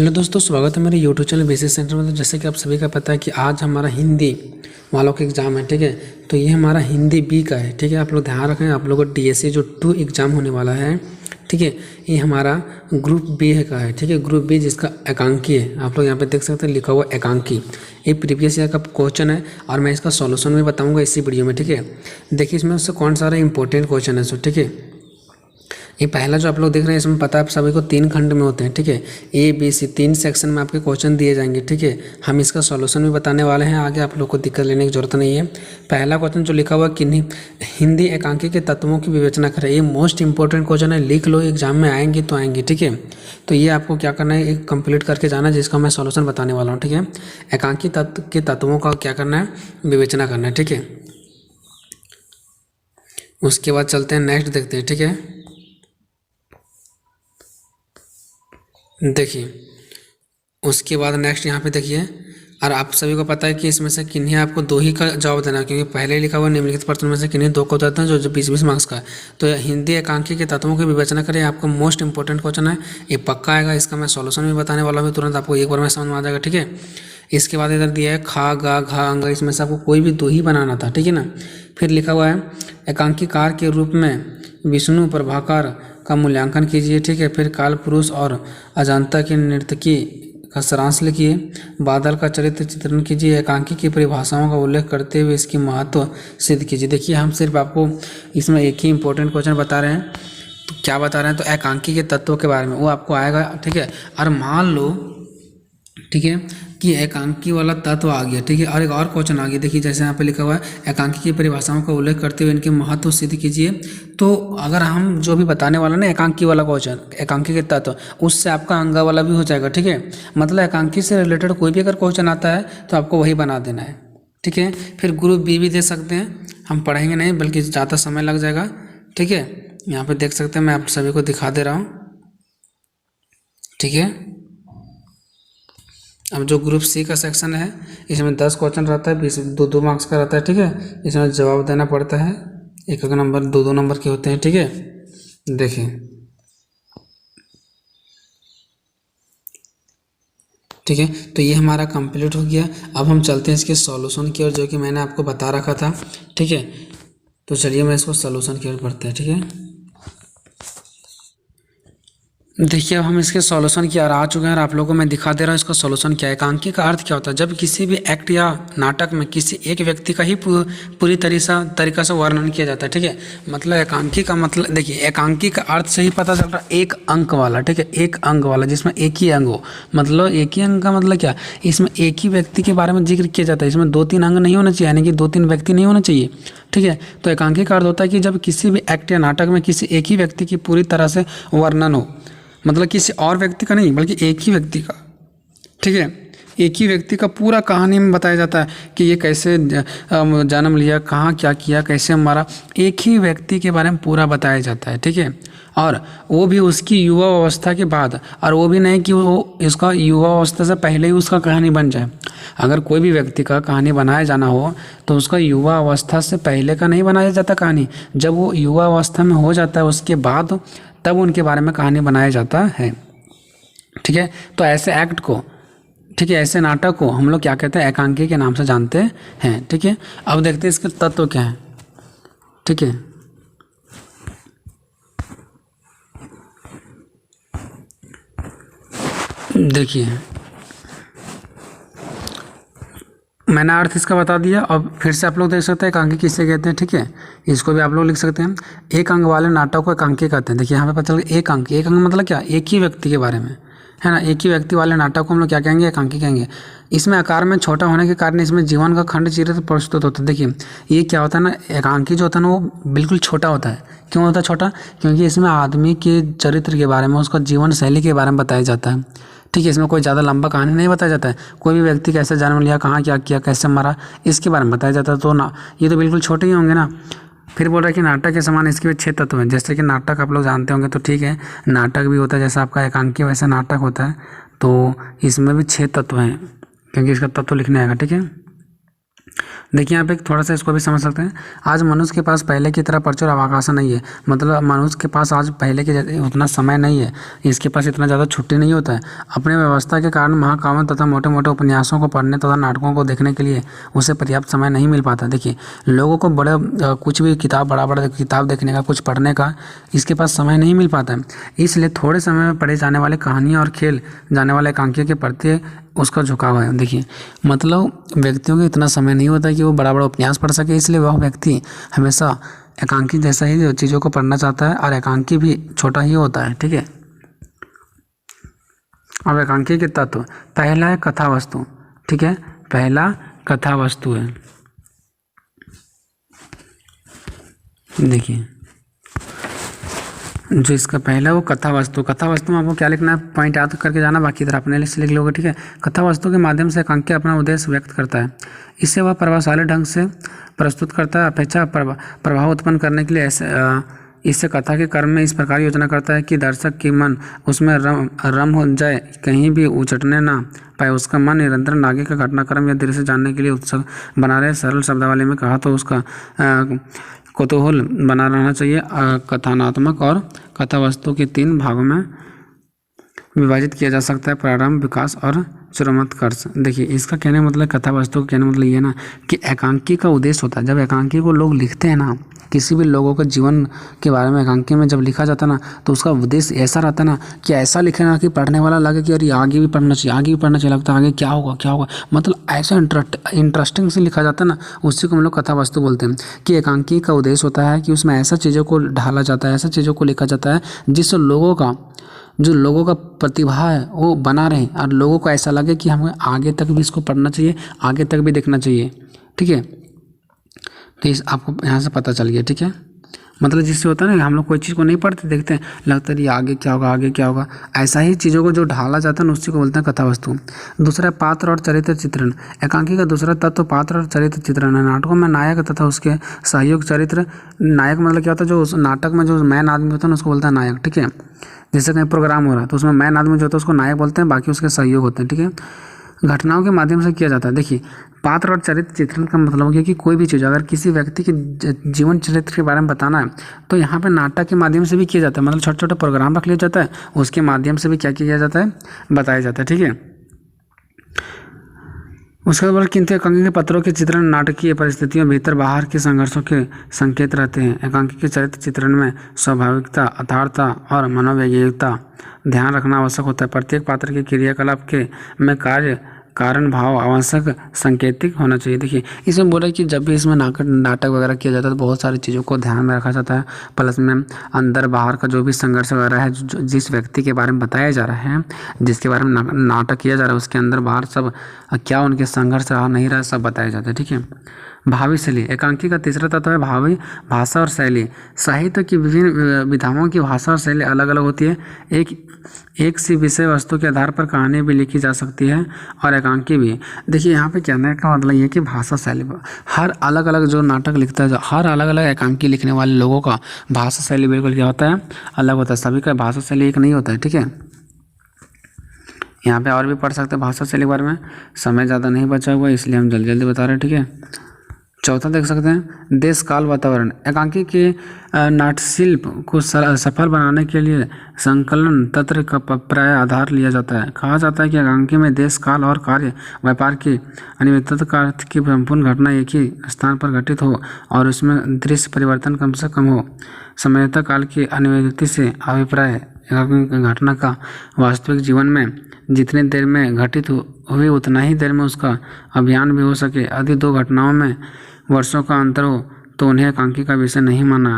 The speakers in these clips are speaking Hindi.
हेलो दोस्तों, स्वागत है मेरे यूट्यूब चैनल बेसिक सेंटर में। तो जैसे कि आप सभी का पता है कि आज हमारा हिंदी वालों का एग्ज़ाम है, ठीक है। तो ये हमारा हिंदी बी का है, ठीक है। आप लोग ध्यान रखें, आप लोगों को डीएससी जो 2 एग्ज़ाम होने वाला है, ठीक है। ये हमारा ग्रुप बी है का है, ठीक है। ग्रुप बी जिसका एकांकी है, आप लोग यहाँ पे देख सकते हैं लिखा हुआ एकांकी। ये प्रीवियस ईयर का क्वेश्चन है और मैं इसका सॉल्यूशन भी बताऊँगा इसी वीडियो में, ठीक है। देखिए इसमें से कौन सारा इंपॉर्टेंट क्वेश्चन है, सो ठीक है। ये पहला जो आप लोग देख रहे हैं इसमें पता है आप सभी को 3 खंड में होते हैं, ठीक है। ए बी सी 3 सेक्शन में आपके क्वेश्चन दिए जाएंगे, ठीक है। हम इसका सॉल्यूशन भी बताने वाले हैं आगे, आप लोग को दिक्कत लेने की जरूरत नहीं है। पहला क्वेश्चन जो लिखा हुआ किन्हीं हिंदी एकांकी के तत्वों की विवेचना करें, ये मोस्ट इंपॉर्टेंट क्वेश्चन है, लिख लो, एग्जाम में आएंगे तो आएंगे, ठीक है। तो ये आपको क्या करना है, एक कंप्लीट करके जाना है, जिसका मैं सॉल्यूशन बताने वाला हूँ, ठीक है। एकांकी तत्व के तत्वों का क्या करना है, विवेचना करना है, ठीक है। उसके बाद चलते हैं नेक्स्ट देखते हैं, ठीक है। देखिए उसके बाद नेक्स्ट यहाँ पे देखिए, और आप सभी को पता है कि इसमें से किन्हीं आपको 2 ही का जवाब देना है, क्योंकि पहले ही लिखा हुआ निम्नलिखित प्रश्नों में से किन्हीं 2 को देते हैं जो 20-20 मार्क्स का है। तो हिंदी एकांकी के तत्वों की विवेचना करें, आपका मोस्ट इंपॉर्टेंट क्वेश्चन है, ये पक्का आएगा। इसका मैं सॉल्यूशन भी बताने वाला हूँ, तुरंत आपको एक बार में समझ में आ जाएगा, ठीक है। इसके बाद इधर दिया है खा गा घा अंगा, इसमें से आपको कोई भी 2 ही बनाना था, ठीक है ना। फिर लिखा हुआ है एकांकीकार के रूप में विष्णु प्रभाकर का मूल्यांकन कीजिए, ठीक है। फिर काल पुरुष और अजंता की नर्तकी का सारांश लिखिए। बादल का चरित्र चित्रण कीजिए। एकांकी की परिभाषाओं का उल्लेख करते हुए इसकी महत्व सिद्ध कीजिए। देखिए हम सिर्फ आपको इसमें एक ही इंपॉर्टेंट क्वेश्चन बता रहे हैं। तो क्या बता रहे हैं, तो एकांकी के तत्वों के बारे में वो आपको आएगा, ठीक है। और मान लो, ठीक है, कि एकांकी वाला तत्व आ गया, ठीक है, और एक और क्वेश्चन आ गया। देखिए जैसे यहाँ पे लिखा हुआ है एकांकी की परिभाषाओं का उल्लेख करते हुए इनके महत्व सिद्ध कीजिए। तो अगर हम जो भी बताने वाला ना एकांकी वाला क्वेश्चन, एकांकी के तत्व, उससे आपका अंगा वाला भी हो जाएगा, ठीक है। मतलब एकांकी से रिलेटेड कोई भी अगर क्वेश्चन आता है तो आपको वही बना देना है, ठीक है। फिर ग्रुप बी भी दे सकते हैं, हम पढ़ेंगे नहीं बल्कि ज़्यादा समय लग जाएगा, ठीक है। यहाँ पर देख सकते हैं, मैं आप सभी को दिखा दे रहा हूँ, ठीक है। अब जो ग्रुप सी का सेक्शन है इसमें 10 क्वेश्चन रहता है, 2-2 मार्क्स का रहता है, ठीक है। इसमें जवाब देना पड़ता है, एक नंबर 2-2 नंबर के होते हैं, ठीक है। देखिए ठीक है, तो ये हमारा कंप्लीट हो गया। अब हम चलते हैं इसके सॉल्यूशन की ओर, जो कि मैंने आपको बता रखा था, ठीक है। तो चलिए मैं इसको सॉल्यूशन की ओर बढ़ते हैं, ठीक है। देखिए अब हम इसके सॉल्यूशन की ओर आ चुके हैं और आप लोगों को मैं दिखा दे रहा हूँ इसका सॉल्यूशन क्या है। एकांकी का अर्थ क्या होता है, जब किसी भी एक्ट या नाटक में किसी एक व्यक्ति का ही पूरी तरीका से वर्णन किया जाता है, ठीक है। मतलब एकांकी का मतलब, देखिए एकांकी का अर्थ से ही पता चल रहा है एक अंक वाला, ठीक है, एक अंक वाला जिसमें एक ही अंग हो। मतलब एक ही अंग का मतलब क्या, इसमें एक ही व्यक्ति के बारे में जिक्र किया जाता है, इसमें 2-3 अंग नहीं होना चाहिए, यानी कि 2-3 व्यक्ति नहीं होना चाहिए, ठीक है। तो एकांकी का अर्थ होता है कि जब किसी भी एक्ट या नाटक में किसी एक ही व्यक्ति की पूरी तरह से वर्णन हो, मतलब किसी और व्यक्ति का नहीं बल्कि एक ही व्यक्ति का, ठीक है। एक ही व्यक्ति का पूरा कहानी में बताया जाता है कि ये कैसे जन्म लिया, कहाँ क्या किया, कैसे मरा, एक ही व्यक्ति के बारे में पूरा बताया जाता है, ठीक है। और वो भी उसकी युवा अवस्था के बाद, और वो भी नहीं कि वो इसका युवा अवस्था से पहले ही उसका कहानी बन जाए। अगर कोई भी व्यक्ति का कहानी बनाया जाना हो तो उसका युवा अवस्था से पहले का नहीं बनाया जाता कहानी, जब वो युवा अवस्था में हो जाता है उसके बाद तब उनके बारे में कहानी बनाया जाता है, ठीक है। तो ऐसे एक्ट को, ठीक है, ऐसे नाटक को हम लोग क्या कहते हैं, एकांकी के नाम से जानते हैं, ठीक है। अब देखते हैं इसके तत्व क्या है, ठीक है। देखिए मैंने अर्थ इसका बता दिया। अब फिर से आप लोग देख सकते हैं एकांकी किससे कहते हैं, ठीक है। इसको भी आप लोग लिख सकते हैं, एक अंग वाले नाटक को एकांकी कहते हैं। देखिए यहाँ पे पता चल एक अंग मतलब क्या, एक ही व्यक्ति के बारे में, है ना। एक ही व्यक्ति वाले नाटक को हम लोग क्या कहेंगे, एकांकी कहेंगे। इसमें आकार में छोटा होने के कारण इसमें जीवन का खंड चित्र प्रस्तुत होता है। देखिए ये क्या होता है ना, एकांकी जो होता है ना वो बिल्कुल छोटा होता है। क्यों होता है छोटा, क्योंकि इसमें आदमी के चरित्र के बारे में, उसका जीवन शैली के बारे में बताया जाता है, ठीक है। इसमें कोई ज़्यादा लंबा कहानी नहीं बताया जाता है, कोई भी व्यक्ति कैसे जन्म लिया, कहाँ क्या किया, कैसे मरा, इसके बारे में बताया जाता है। तो ना ये तो बिल्कुल छोटे ही होंगे ना। फिर बोल रहा है कि नाटक के समान इसके भी 6 तत्व हैं। जैसे कि नाटक आप लोग जानते होंगे, तो ठीक है, नाटक भी होता है जैसा आपका एकांकी वैसा नाटक होता है। तो इसमें भी 6 तत्व हैं, क्योंकि इसका तत्व लिखने आएगा, ठीक है। देखिए यहाँ पे थोड़ा सा इसको भी समझ सकते हैं। आज मनुष्य के पास पहले की तरह प्रचुर अवकाश नहीं है, मतलब मनुष्य के पास आज पहले के उतना समय नहीं है, इसके पास इतना ज़्यादा छुट्टी नहीं होता है। अपने व्यवस्था के कारण महाकाव्यों तथा मोटे मोटे उपन्यासों को पढ़ने तथा नाटकों को देखने के लिए उसे पर्याप्त समय नहीं मिल पाता। देखिए लोगों को बड़े कुछ भी किताब बड़ा किताब देखने का, कुछ पढ़ने का इसके पास समय नहीं मिल पाता है। इसलिए थोड़े समय में पढ़े जाने वाले कहानियाँ और खेल जाने वाले एकांकी के प्रति उसका झुकाव है। देखिए मतलब व्यक्तियों को इतना समय नहीं होता कि वो बड़ा बड़ा उपन्यास पढ़ सके, इसलिए वह व्यक्ति हमेशा एकांकी जैसा ही चीज़ों को पढ़ना चाहता है, और एकांकी भी छोटा ही होता है। ठीक है, अब एकांकी के तत्व, पहला है कथा वस्तु। ठीक है, पहला कथा वस्तु है। देखिए जो इसका पहला वो कथा वस्तु। कथा वस्तु में आपको क्या लिखना है, पॉइंट याद करके जाना, बाकी इधर अपने लिस्ट लिख लोगे। ठीक है, कथा वस्तु के माध्यम से एकांकी अपना उद्देश्य व्यक्त करता है, इससे वह प्रभावशाली ढंग से प्रस्तुत करता है। अपेक्षा प्रभाव उत्पन्न करने के लिए इससे कथा के कर्म में इस प्रकार योजना करता है कि दर्शक की मन उसमें रम हो जाए, कहीं भी उचटने ना पाए, उसका मन निरंतर आगे का घटनाक्रम या दृश्य जानने के लिए उत्सुक बना रहे। सरल शब्दावली में कहा तो उसका कौतूहल बना रहना चाहिए। कथानात्मक और कथा वस्तु के 3 भागों में विभाजित किया जा सकता है, प्रारंभ, विकास और चरमोत्कर्ष। देखिए इसका कहने का मतलब, कथा वस्तु का कहने का मतलब ये ना कि एकांकी का उद्देश्य होता है, जब एकांकी को लोग लिखते हैं ना, किसी भी लोगों के जीवन के बारे में एकांकी में जब लिखा जाता है ना, तो उसका उद्देश्य ऐसा रहता है ना कि ऐसा लिखे ना कि पढ़ने वाला लगे कि अरे आगे भी पढ़ना चाहिए, आगे भी पढ़ना चाहिए, लगता है आगे क्या होगा क्या होगा, मतलब ऐसा इंटरेस्टिंग से लिखा जाता है ना, उसी को हम लोग कथा वस्तु बोलते हैं। कि एकांकी का उद्देश्य होता है कि उसमें ऐसा चीज़ों को ढाला जाता है, ऐसा चीज़ों को लिखा जाता है जिससे लोगों का प्रतिभा है वो बना रहे, और लोगों को ऐसा लगे कि हमें आगे तक भी इसको पढ़ना चाहिए, आगे तक भी देखना चाहिए। ठीक है, तो इस आपको यहाँ से पता चल गया। ठीक है, मतलब जिससे होता है ना, हम लोग कोई चीज़ को नहीं पढ़ते, देखते हैं, लगता है ये आगे क्या होगा आगे क्या होगा, ऐसा ही चीज़ों को जो ढाला जाता है ना, उसी को बोलते हैं कथा वस्तु। दूसरा पात्र और चरित्र चित्रण। एकांकी का दूसरा तत्व पात्र और चरित्र चित्रण है। नाटकों में नायक तथा उसके सहयोग चरित्र। नायक मतलब क्या होता है, जो उस नाटक में जो मैन आदमी होता है ना, उसको बोलता है नायक। ठीक है, जैसे कहीं प्रोग्राम हो रहा है तो उसमें मैन आदमी जो होता है उसको नायक बोलते हैं, बाकी उसके सहयोग होते हैं। ठीक है, घटनाओं के माध्यम से किया जाता है। देखिए पात्र और चरित्र चित्रण का मतलब हो गया कि कोई भी चीज़ अगर किसी व्यक्ति के जीवन चरित्र के बारे में बताना है तो यहाँ पे नाटक के माध्यम से भी किया जाता है, मतलब छोटे छोटे प्रोग्राम रख लिया जाता है, उसके माध्यम से भी क्या किया जाता है, बताया जाता है। ठीक है, उसके बाद किंतु एकांकी के पत्रों के चित्रण नाटकीय परिस्थितियों भीतर बाहर के संघर्षों के संकेत रहते हैं। एकांकी के चरित्र चित्रण में स्वाभाविकता, यथार्थता और मनोवैज्ञानिकता ध्यान रखना आवश्यक होता है। प्रत्येक पात्र के क्रियाकलाप के में कार्य कारण भाव आवश्यक संकेतिक होना चाहिए। देखिए इसमें बोला कि जब भी इसमें नाटक वगैरह किया जाता है तो बहुत सारी चीज़ों को ध्यान में रखा जाता है, प्लस में अंदर बाहर का जो भी संघर्ष वगैरह है, जिस व्यक्ति के बारे में बताया जा रहा है, जिसके बारे में नाटक किया जा रहा है, उसके अंदर बाहर सब क्या उनके संघर्ष रहा नहीं रहा, सब बताया जाता है। ठीक है, भावी शैली। एकांकी का तीसरा तत्व है भावी भाषा और शैली। साहित्य की विभिन्न विधाओं की भाषा और शैली अलग अलग होती है। एक सी विषय वस्तु के आधार पर कहानी भी लिखी जा सकती है और एकांकी भी। देखिए यहाँ पे कहने का मतलब ये कि भाषा शैली, हर अलग अलग जो नाटक लिखता है, हर अलग अलग एकांकी लिखने वाले लोगों का भाषा शैली बिल्कुल क्या होता है, अलग होता है। सभी का भाषा शैली एक नहीं होता है। ठीक है, यहाँ पे और भी पढ़ सकते हैं भाषा शैली के बारे में, समय ज़्यादा नहीं बचा हुआ इसलिए हम जल्दी जल्दी बता रहे हैं। ठीक है, चौथा देख सकते हैं देश काल वातावरण। एकांकी के नाट्यशिल्प को सफल बनाने के लिए संकलन तंत्र का प्राय आधार लिया जाता है। कहा जाता है कि एकांकी में देश काल और कार्य व्यापार की अनियमितता का अर्थ की संपूर्ण घटना एक ही स्थान पर घटित हो और उसमें दृश्य परिवर्तन कम से कम हो। समयता काल की अनियमितता से अभिप्राय घटना का वास्तविक जीवन में जितनी देर में घटित हुई उतना ही देर में उसका अभियान भी हो सके। यदि दो घटनाओं में वर्षों का अंतर हो तो उन्हें एकांकी का विषय नहीं माना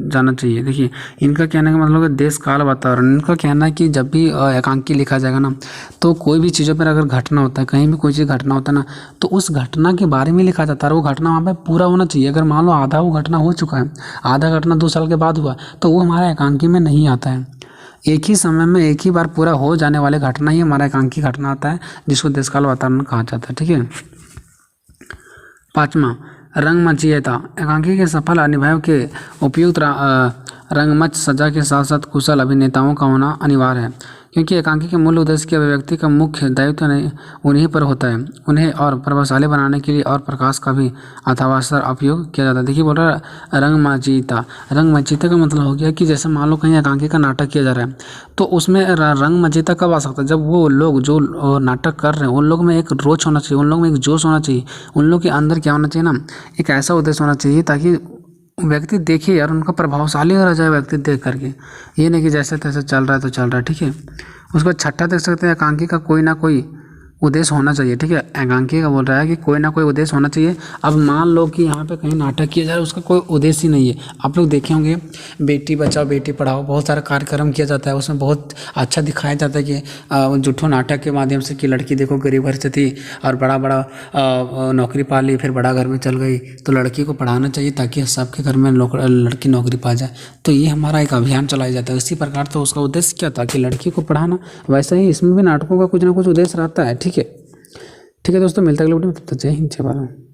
जाना चाहिए। देखिए इनका कहने का मतलब है देश काल वातावरण। इनका कहना है कि जब भी एकांकी लिखा जाएगा ना, तो कोई भी चीज़ों पर अगर घटना होता है, कहीं भी कोई चीज़ घटना होता है ना, तो उस घटना के बारे में लिखा जाता है और वो घटना वहाँ पे पूरा होना चाहिए। अगर मान लो आधा वो घटना हो चुका है, आधा घटना 2 साल के बाद हुआ, तो वो हमारा एकांकी में नहीं आता है। एक ही समय में एक ही बार पूरा हो जाने वाले घटना ही हमारा एकांकी घटना आता है, जिसको देशकाल वातावरण कहा जाता है। ठीक है, 5वां रंगमंचीयता। एकांकी के सफल अनिभाव के उपयुक्त रंगमंच सज्जा के साथ साथ कुशल अभिनेताओं का होना अनिवार्य है। क्योंकि एकांकी के मूल उद्देश्य की अभिव्यक्ति का मुख्य दायित्व नहीं उन्हीं पर होता है। उन्हें और प्रभावशाली बनाने के लिए और प्रकाश का भी अथावसर उपयोग किया जाता है। देखिए बोल रहा है रंगमंचिता। रंगमंचिता का मतलब हो गया कि जैसे मान लो कहीं एकांकी का नाटक किया जा रहा है तो उसमें रंगमंचिता कब आ सकता है, जब वो लोग जो नाटक कर रहे हैं उन लोग में एक रोच होना चाहिए, उन लोग में एक जोश होना चाहिए, उन लोग के अंदर क्या होना चाहिए ना, एक ऐसा उद्देश्य होना चाहिए ताकि व्यक्ति देखे यार उनका प्रभावशाली हो जाए व्यक्ति देख करके, ये नहीं कि जैसे तैसे चल रहा है तो चल रहा है। ठीक है, उसके बाद छठा देख सकते हैं एकांकी का कोई ना कोई उद्देश्य होना चाहिए। ठीक है, एकांकी का बोल रहा है कि कोई ना कोई उद्देश्य होना चाहिए। अब मान लो कि यहाँ पे कहीं नाटक किया जा रहा है उसका कोई उद्देश्य ही नहीं है। आप लोग देखे होंगे बेटी बचाओ बेटी पढ़ाओ बहुत सारा कार्यक्रम किया जाता है, उसमें बहुत अच्छा दिखाया जाता है कि जुट्ठो नाटक के माध्यम से कि लड़की देखो गरीब घर से थी और बड़ा बड़ा नौकरी पा ली, फिर बड़ा घर में चल गई, तो लड़की को पढ़ाना चाहिए ताकि सबके घर में लड़की नौकरी पा जाए। तो ये हमारा एक अभियान चलाया जाता है। इसी प्रकार तो उसका उद्देश्य क्या था कि लड़की को पढ़ाना, वैसे ही इसमें भी नाटकों का कुछ ना कुछ उद्देश्य रहता है। ठीक है दोस्तों, मिलता है अगले वीडियो में, तब तक जय हिंद जय भारत।